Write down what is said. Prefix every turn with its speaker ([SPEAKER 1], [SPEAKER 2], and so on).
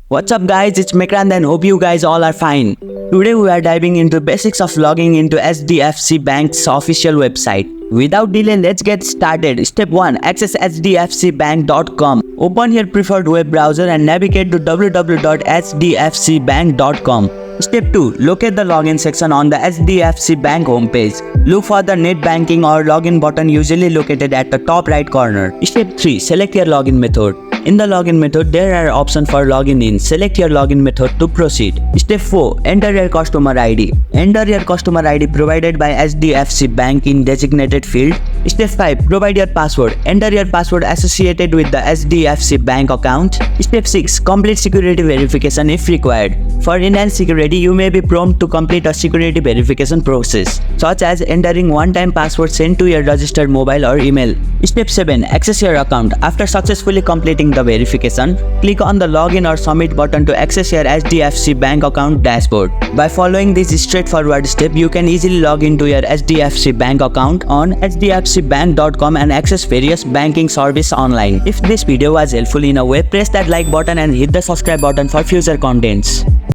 [SPEAKER 1] What's up guys, it's Mekrand and hope you guys all are fine. Today we are diving into basics of logging into Hdfc Bank's official website. Without delay, let's get started. Step 1. Access hdfcbank.com. Open your preferred web browser and navigate to www.hdfcbank.com. Step 2. Locate the login section on the HDFC Bank homepage. Look for the net banking or login button usually located at the top right corner. Step 3. Select your login method. In the login method, there are options for login in. Select your login method to proceed. Step 4. Enter your customer ID. Enter your customer ID provided by HDFC Bank in designated field. Step 5. Provide your password. Enter your password associated with the HDFC Bank account. Step 6. Complete security verification if required. For enhanced security, you may be prompted to complete a security verification process, such as entering one-time password sent to your registered mobile or email. Step 7. Access your account. After successfully completing the verification, click on the login or submit button to access your HDFC Bank account dashboard. By following this straightforward step, you can easily log into your HDFC Bank account on hdfcbank.com and access various banking service online. If this video was helpful in a way, press that like button and hit the subscribe button for future contents.